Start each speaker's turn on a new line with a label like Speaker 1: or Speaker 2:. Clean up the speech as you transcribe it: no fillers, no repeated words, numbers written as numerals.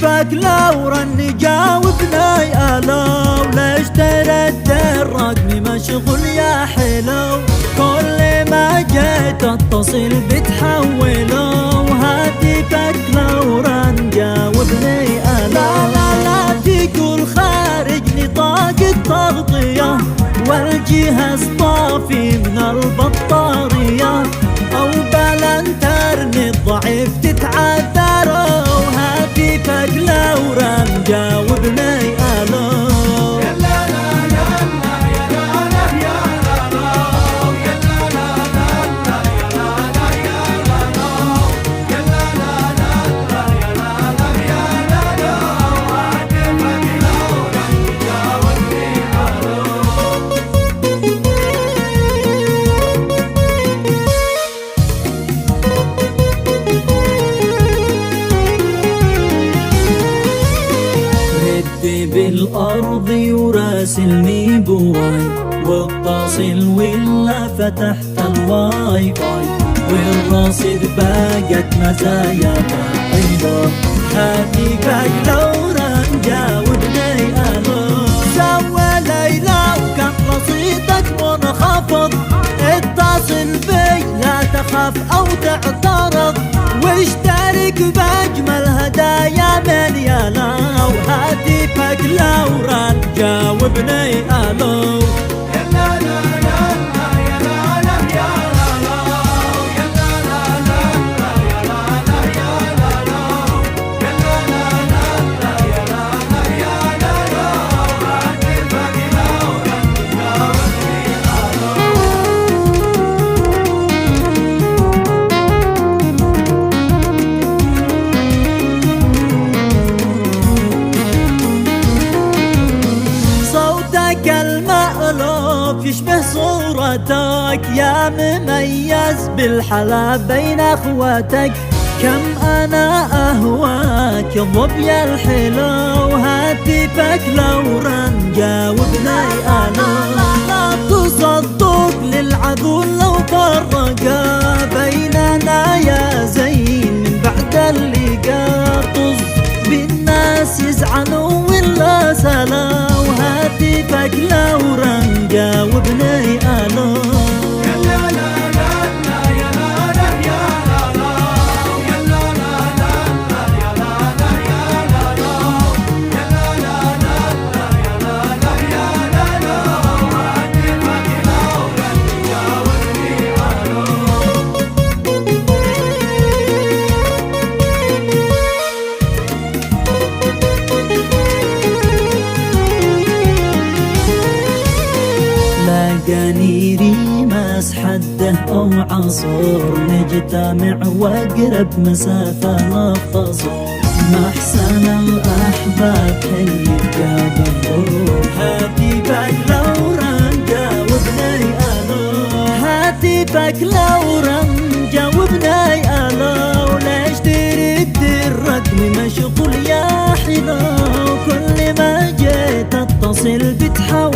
Speaker 1: هاتفك لو رن جاوبني الو، ليش ترد الرقم مشغول يا حلو، كل ما جيت اتصل بتحوله، هاتفك لو رن جاوبني الو. لا تقول خارج نطاق التغطية والجهاز طافي من البطارية، او بالانترنت ضعيف تتعذر، وهاتفك لو رن جاوبني الو. بالأرض وراسلني بواي، واتصل ولا فتحت الواي فاي، والرصيد باقت مزايا بعيدة، هاتفك لو رن جاوبني الو. سوى ليلى وكان رصيدك منخفض، اتصل بي لا تخاف او تعترض، واشترك باجمل هدايا من يلاو، هاتفك لو رن جاوبني الو. المألوف يشبه صورتك، يا مميز بالحلا بين اخواتك، كم انا اهواك يا الظبي الحلو، هاتفك لو رن جاوبني الو. لا تصدق للعذول لو فرقا بيننا يا زين من بعد اللقا، طز بالناس يزعلوا ولا سلا، وهاتفك لو رن جاوبني الو. لقاني ريماس حده او عصور، نجتمع واقرب مسافة نختصر، محسن الاحباب حي جاب الظهور، هاتفك لو رن جاوبني الو. هاتفك لو رن جاوبني الو، ليش ترد الرقم مشغول يا حلو، كل ما جيت اتصل بتحول